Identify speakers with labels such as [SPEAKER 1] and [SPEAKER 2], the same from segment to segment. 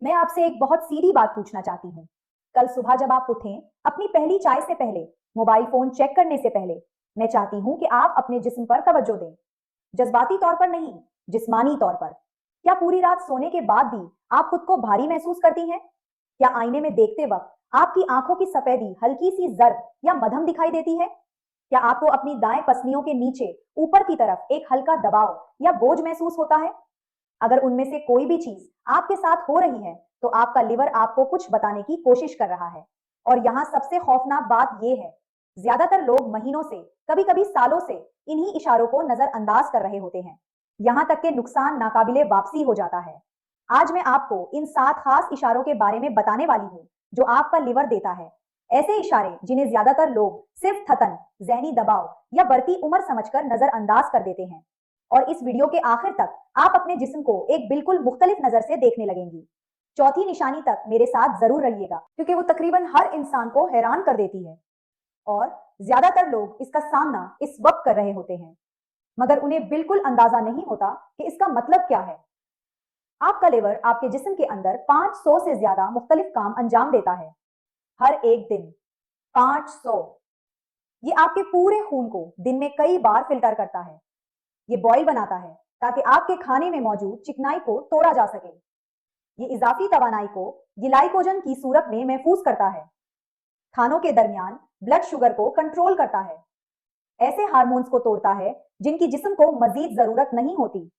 [SPEAKER 1] मैं आपसे एक बहुत सीधी बात पूछना चाहती हूँ। कल सुबह जब आप उठें, अपनी पहली चाय से पहले, मोबाइल फोन चेक करने से पहले, मैं चाहती हूँ कि आप अपने जिस्म पर तवज्जो दें। जज्बाती तौर पर नहीं, जिस्मानी तौर पर। क्या पूरी रात सोने के बाद भी आप खुद को भारी महसूस करती हैं? क्या आईने में देखते वक्त आपकी आंखों की सफेदी हल्की सी जर्द या मध्यम दिखाई देती है? क्या आपको अपनी दाएं पसलियों के नीचे ऊपर की तरफ एक हल्का दबाव या बोझ महसूस होता है? अगर उनमें से कोई भी चीज आपके साथ हो रही है, तो आपका लिवर आपको कुछ बताने की कोशिश कर रहा है। और यहाँ सबसे खौफनाक बात यह है, ज्यादातर लोग महीनों से, कभी-कभी सालों से इन्हीं इशारों को नजरअंदाज कर रहे होते हैं। यहाँ तक कि नुकसान नाकाबिले वापसी हो जाता है। आज मैं आपको इन 7 खास इशारों के बारे में बताने वाली हूँ, जो आपका लिवर देता है। ऐसे इशारे जिन्हें ज्यादातर लोग सिर्फ थकन, जहनी दबाव या बढ़ती उम्र समझकर नजरअंदाज कर देते हैं। और इस वीडियो के आखिर तक आप अपने जिस्म को एक बिल्कुल मुख्तलिफ नजर से देखने लगेंगी। चौथी निशानी तक मेरे साथ जरूर रहिएगा, क्योंकि वो तकरीबन हर इंसान को हैरान कर देती है और ज्यादातर लोग इसका सामना इस वक्त कर रहे होते हैं, मगर उन्हें बिल्कुल अंदाजा नहीं होता कि इसका मतलब क्या है। आपका लिवर आपके जिस्म के अंदर 500 से ज्यादा मुख्तलिफ काम अंजाम देता है हर एक दिन। 500। ये आपके पूरे खून को दिन में कई बार फिल्टर करता है। ये बॉयल बनाता है ताकि आपके खाने में मौजूद चिकनाई को तोड़ा जा सके। ये इजाफी तवानाई को ग्लाइकोजन की सूरत में महफूज करता है। खानों के दरमियान ब्लड शुगर को कंट्रोल करता है। ऐसे हार्मोन्स को तोड़ता है जिनकी जिस्म को मजीद जरूरत नहीं होती।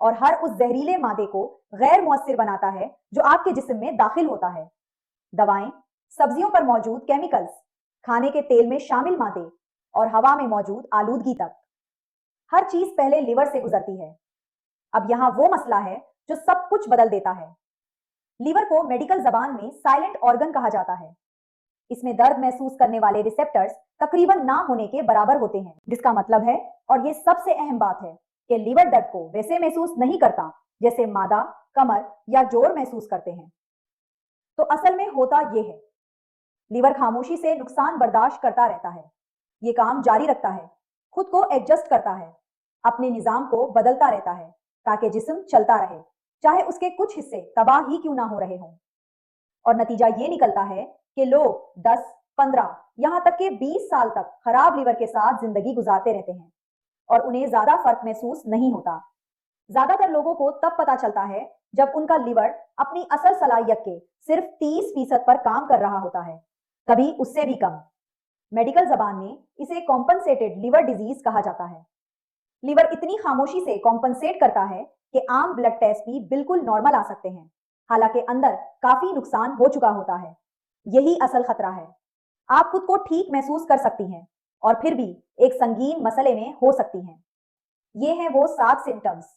[SPEAKER 1] और हर उस जहरीले मादे को गैर मुअस्सिर बनाता है जो आपके जिस्म में दाखिल होता है। दवाएं, सब्जियों पर मौजूद केमिकल्स, खाने के तेल में शामिल मादे और हवा में मौजूद आलूदगी तक, हर चीज पहले लिवर से गुजरती है। अब यहाँ वो मसला है जो सब कुछ बदल देता है। लीवर को मेडिकल जबान में साइलेंट ऑर्गन कहा जाता है। इसमें दर्द महसूस करने वाले रिसेप्टर्स तकरीबन ना होने के बराबर होते हैं, जिसका मतलब है, और ये सबसे अहम बात है, कि लीवर दर्द को वैसे महसूस नहीं करता जैसे मादा, कमर या जोड़ महसूस करते हैं। तो असल में होता यह है, लीवर खामोशी से नुकसान बर्दाश्त करता रहता है। ये काम जारी रखता है, खुद को एडजस्ट करता है, अपने निजाम को बदलता रहता है ताकि जिस्म चलता रहे, चाहे उसके कुछ हिस्से तबाह ही क्यों ना हो रहे हों। और नतीजा ये निकलता है कि लोग 10, 15, यहाँ तक कि 20 साल तक खराब लिवर के साथ जिंदगी गुजारते रहते हैं और उन्हें ज्यादा फर्क महसूस नहीं होता। ज्यादातर लोगों को तब पता चलता है जब उनका लिवर अपनी असल सलाहियत के सिर्फ 30% पर काम कर रहा होता है, कभी उससे भी कम। मेडिकल जबान में इसे कॉम्पनसेटेड लिवर डिजीज कहा जाता है। लिवर इतनी खामोशी से कॉम्पनसेट करता है कि आम ब्लड टेस्ट भी बिल्कुल नॉर्मल आ सकते हैं, हालांकि अंदर काफी नुकसान हो चुका होता है। यही असल खतरा है। आप खुद को ठीक महसूस कर सकती हैं और फिर भी एक संगीन मसले में हो सकती हैं। ये हैं वो 7 सिम्टम्स।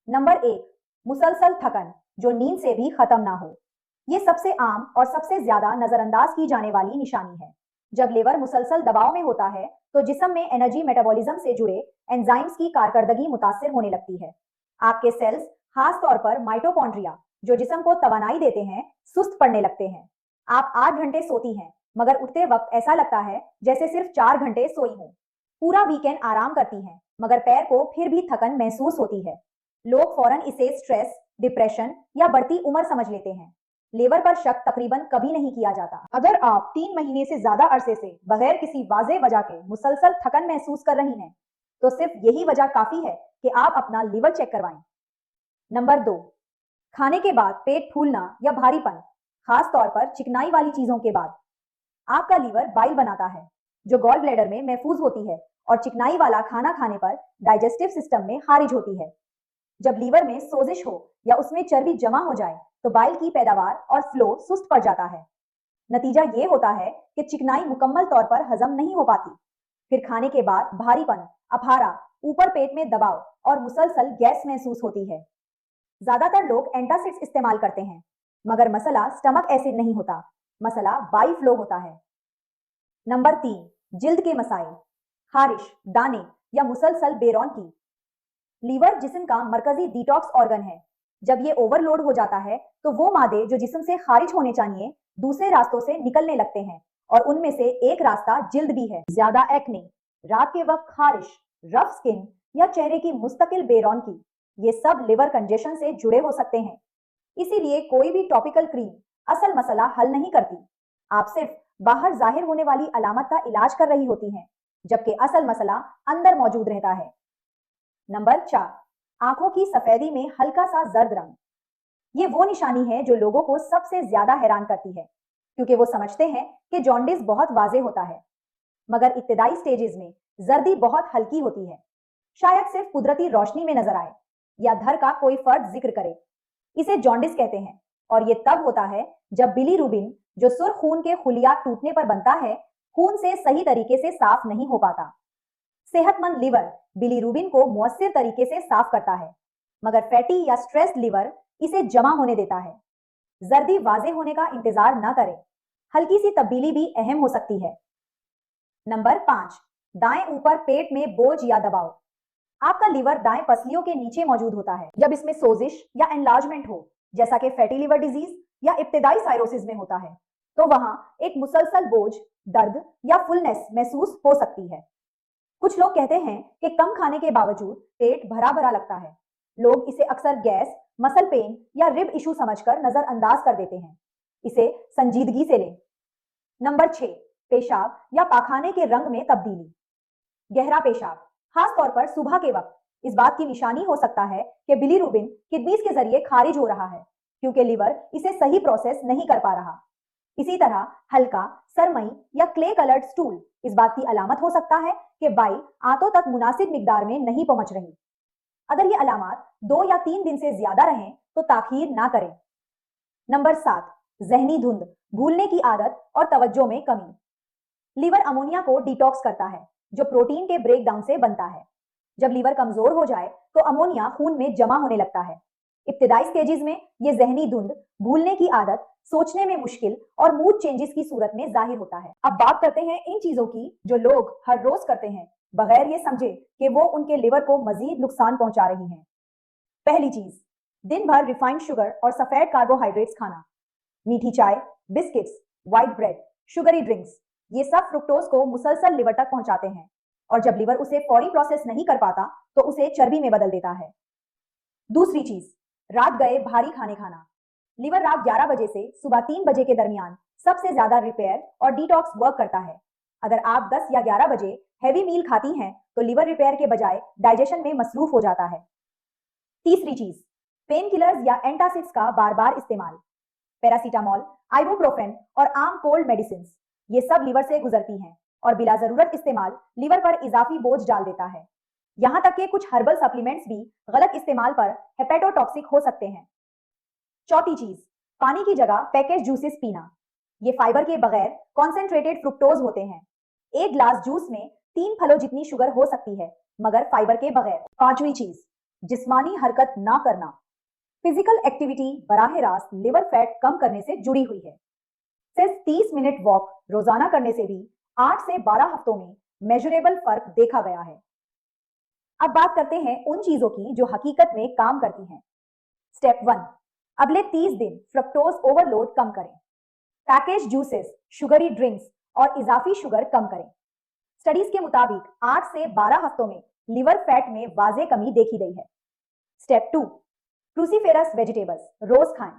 [SPEAKER 1] नंबर 1, मुसलसल थकन जो नींद से भी खत्म ना हो। ये सबसे आम और सबसे ज्यादा नजरअंदाज की जाने वाली निशानी है। जब लिवर मुसलसल दबाव में होता है, तो जिस्म में एनर्जी मेटाबॉलिज्म से जुड़े एंजाइम्स की कारकर्दगी मुतासिर होने लगती है। आपके सेल्स, खास तौर पर माइटोकॉन्ड्रिया, जो जिस्म को तवानाई देते हैं, सुस्त पड़ने लगते हैं। आप 8 घंटे सोती हैं, मगर उठते वक्त ऐसा लगता है जैसे सिर्फ 4 घंटे सोई हो। पूरा वीकेंड आराम करती हैं, मगर पैर को फिर भी थकन महसूस होती है। लोग फौरन इसे स्ट्रेस, डिप्रेशन या बढ़ती उम्र समझ लेते हैं। लेवर पर शक तकरीबन कभी नहीं किया जाता। अगर आप 3 महीने से ज्यादा अरसे से बगैर किसी वाज़ेह वजह के मुसलसल थकन महसूस कर रही हैं, तो सिर्फ यही वजह काफी है कि आप अपना लिवर चेक करवाएं। नंबर 2, खाने के बाद पेट फूलना या भारीपन, खास तौर पर चिकनाई वाली चीजों के बाद। आपका लीवर बाइल बनाता है, जो गॉल ब्लैडर में महफूज होती है और चिकनाई वाला खाना खाने पर डाइजेस्टिव सिस्टम में खारिज होती है। जब लीवर में सोजिश हो या उसमें चर्बी जमा हो जाए, तो बाइल की पैदावार और फ्लो सुस्त पड़ जाता है। नतीजा ये होता है कि चिकनाई मुकम्मल तौर पर हजम नहीं हो पाती। फिर खाने के बाद भारीपन, अफारा, ऊपर पेट में दबाव और मुसलसल गैस महसूस होती है। ज्यादातर लोग एंटासिड्स इस्तेमाल करते हैं, मगर मसला स्टमक एसिड नहीं होता, मसला बाई फ्लो होता है। नंबर 3, जिल्द के मसाइल, खारिश, दाने या मुसलसल बेरौनकी। लीवर जिस्म का मरकजी डिटॉक्स ऑर्गन है। जब ये ओवरलोड हो जाता है, तो वो मादे जो जिस्म से खारिज होने चाहिए, दूसरे रास्तों से निकलने लगते हैं, और उनमें से एक रास्ता जिल्द भी है। ज्यादा एक्ने, रात के वक्त खारिश, रफ स्किन या चेहरे की मुस्तकिल बेरौनकी, ये सब लिवर कंजेशन से जुड़े हो सकते हैं। इसीलिए कोई भी टॉपिकल क्रीम असल मसला हल नहीं करती। आप सिर्फ बाहर जाहिर होने वाली अलामत का इलाज कर रही होती हैं, जबकि असल मसला अंदर मौजूद रहता है। नंबर 4, आंखों की सफेदी में हल्का सा जर्द रंग। ये वो निशानी है जो लोगों को सबसे ज्यादा हैरान करती है, क्योंकि वो समझते हैं कि जॉन्डिस बहुत वाजे होता है, मगर इब्तिदाई स्टेजेस में जर्दी बहुत हल्की होती है। शायद सिर्फ कुदरती रोशनी में नजर आए या धर का कोई फर्द जिक्र करे। इसे जॉन्डिस कहते हैं और ये तब होता है जब बिलीरुबिन, जो सुर्ख खून के खुलिया टूटने पर बनता है, खून से सही तरीके से साफ नहीं हो पाता। सेहतमंद लिवर बिलीरुबिन को मुअस्सिर तरीके से साफ करता है, मगर फैटी या स्ट्रेस्ड लिवर इसे जमा होने देता है। जर्दी वाजे होने का इंतजार न करें, हल्की सी तब्दीली भी अहम हो सकती है। नंबर 5, दाएं ऊपर पेट में बोझ या दबाव। आपका लिवर दाएं पसलियों के नीचे मौजूद होता है। जब इसमें सोजिश या एनलार्जमेंट हो, जैसा कि फैटी लिवर डिजीज या इब्तिदाई साइरोसिस में होता है, तो वहां एक मुसलसल बोझ, दर्द या फुलनेस महसूस हो सकती है। कुछ लोग कहते हैं कि कम खाने के बावजूद पेट भरा भरा लगता है। लोग इसे अक्सर गैस, मसल पेन या रिब इशू समझकर नजरअंदाज कर देते हैं। इसे संजीदगी से लें। नंबर 6, पेशाब या पाखाने के रंग में तब्दीली। गहरा पेशाब, खास तौर पर सुबह के वक्त, इस बात की निशानी हो सकता है कि बिलीरुबिन किडनीज के जरिए खारिज हो रहा है, क्योंकि लिवर इसे सही प्रोसेस नहीं कर पा रहा। इसी तरह हल्का सरमई या क्ले कलर्ड स्टूल इस बात की अलामत हो सकता है कि बाइल आंतों तक मुनासिब मिकदार में नहीं पहुंच रही। अगर ये अलामत 2 या 3 दिन से ज्यादा रहें तो ताखीर ना करें। नंबर 7, जहनी धुंध, भूलने की आदत और तवज्जो में कमी। लीवर अमोनिया को डिटॉक्स करता है, जो प्रोटीन के ब्रेकडाउन से बनता है। जब लीवर कमजोर हो जाए तो अमोनिया खून में जमा होने लगता है। इब्तिदाई स्टेजेस में ये जहनी धुंध, भूलने की आदत, सोचने में मुश्किल और मूड चेंजेस की सूरत में जाहिर होता है। अब बात करते हैं इन चीजों की जो लोग हर रोज करते हैं, बगैर ये समझे कि वो उनके लिवर को मजीद नुकसान पहुंचा रही हैं। पहली चीज, दिन भर रिफाइंड शुगर और सफेद कार्बोहाइड्रेट्स खाना। मीठी चाय, biscuits, white bread, sugary drinks, ये सब फ्रुक्टोज को मुसलसल लिवर तक पहुंचाते हैं, और जब लिवर उसे फौरी प्रोसेस नहीं कर पाता तो उसे चर्बी में बदल देता है। दूसरी चीज, रात गए भारी खाने खाना। लिवर रात 11 बजे से सुबह 3 बजे के दरमियान सबसे ज्यादा रिपेयर और डिटॉक्स वर्क करता है। अगर आप 10 या 11 बजे हैवी मील खाती हैं तो लिवर रिपेयर के बजाय डाइजेशन में मसरूफ हो जाता है। तीसरी चीज, पेन किलर्स या एंटासिड्स का बार बार इस्तेमाल। पैरासीटामोल, आइबुप्रोफेन और आम कोल्ड मेडिसिन, ये सब लिवर से गुजरती हैं और बिला जरूरत इस्तेमाल लिवर पर इजाफी बोझ डाल देता है। यहां तक कि कुछ हर्बल सप्लीमेंट्स भी गलत इस्तेमाल पर हेपेटोटॉक्सिक हो सकते हैं। चौथी चीज, पानी की जगह पैकेज जूसेस पीना। ये फाइबर के बगैर कॉन्सेंट्रेटेड फ्रुक्टोज होते हैं। एक ग्लास जूस में 3 फलों जितनी शुगर हो सकती है, मगर फाइबर के बगैर। पांचवी चीज, जिस्मानी हरकत ना करना। फिजिकल एक्टिविटी बराह रास्त लिवर फैट कम करने से जुड़ी हुई है। सिर्फ 30 मिनट वॉक रोजाना करने से भी 8 से 12 हफ्तों में मेजरेबल फर्क देखा गया है। अब बात करते हैं उन चीजों की जो हकीकत में काम करती हैं। स्टेप 1, अगले 30 दिन फ्रक्टोज ओवरलोड कम करें। पैकेज जूसेस, शुगरी ड्रिंक्स और इजाफी शुगर कम करें। स्टडीज के मुताबिक 8 से 12 हफ्तों में लिवर फैट में वाजे कमी देखी गई है। स्टेप 2, क्रूसीफेरस वेजिटेबल्स रोज खाएं।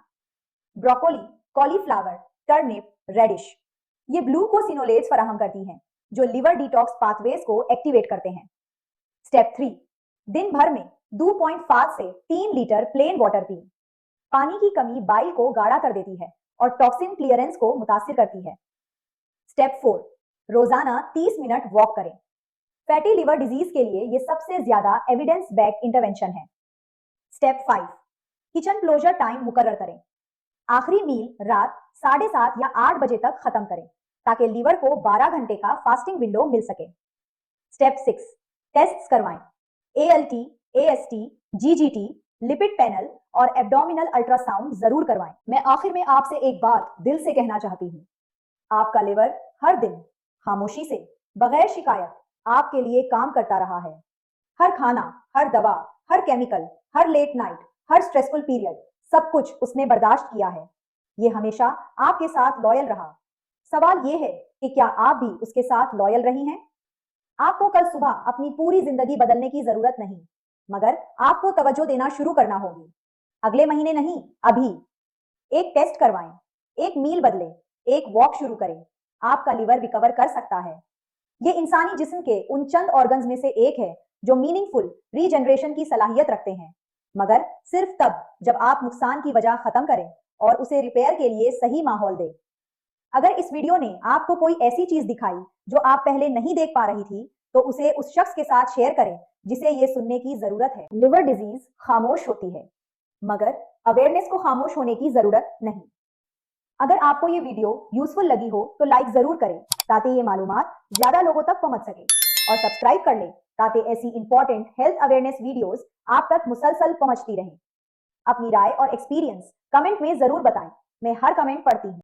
[SPEAKER 1] ब्रोकोली, कॉलीफ्लावर, टर्निप, रेडिश, ये ग्लूकोसिनोलेट्स फराहम करती हैं जो लिवर डिटॉक्स पाथवेज को एक्टिवेट करते हैं। स्टेप 3, दिन भर में 2.5 से 3 लीटर प्लेन वाटर पिए। पानी की कमी बाइल को गाढ़ा कर देती है और टॉक्सिन क्लियरेंस को मुतासिर करती है। स्टेप 4, रोजाना 30 मिनट वॉक करें। फैटी लिवर डिजीज के लिए यह सबसे ज्यादा एविडेंस बैक इंटरवेंशन है। स्टेप 5, किचन क्लोजर टाइम मुकर्रर करें। आखिरी मील रात 7:30 या 8 बजे तक खत्म करें ताकि लीवर को 12 घंटे का फास्टिंग विंडो मिल सके। स्टेप 6, टेस्ट्स करवाएं। ALT, AST, GGT, lipid panel और एब्डोमिनल अल्ट्रासाउंड जरूर करवाएं। मैं आखिर में आपसे एक बात दिल से कहना चाहती हूँ। आपका लिवर हर दिन खामोशी से, बगैर शिकायत आपके लिए काम करता रहा है। हर खाना, हर दवा, हर केमिकल, हर लेट नाइट, हर स्ट्रेसफुल पीरियड, सब कुछ उसने बर्दाश्त किया है। ये हमेशा आपके साथ लॉयल रहा। सवाल ये है कि क्या आप भी उसके साथ लॉयल रही हैं? आपको कल सुबह अपनी पूरी जिंदगी बदलने की जरूरत नहीं, मगर आपको तवज्जो देना शुरू करना होगी। अगले महीने नहीं, अभी। एक टेस्ट करवाएं, एक मील बदलें, एक वॉक शुरू करें। आपका लिवर रिकवर कर सकता है। ये इंसानी जिस्म के उन चंद ऑर्गन्स में से एक है जो मीनिंगफुल रीजनरेशन की सलाहियत रखते हैं, मगर सिर्फ तब जब आप नुकसान की वजह खत्म करें और उसे रिपेयर के लिए सही माहौल दें। अगर इस वीडियो ने आपको कोई ऐसी चीज दिखाई जो आप पहले नहीं देख पा रही थी, तो उसे उस शख्स के साथ शेयर करें जिसे ये सुनने की जरूरत है। लिवर डिजीज खामोश होती है, मगर अवेयरनेस को खामोश होने की जरूरत नहीं। अगर आपको ये वीडियो यूजफुल लगी हो तो लाइक जरूर करें ताकि ये मालूमात ज्यादा लोगों तक पहुंच सके, और सब्सक्राइब कर लें ताकि ऐसी इंपॉर्टेंट हेल्थ अवेयरनेस वीडियोस आप तक मुसलसल पहुंचती रहें। अपनी राय और एक्सपीरियंस कमेंट में जरूर बताएं, मैं हर कमेंट पढ़ती हूं।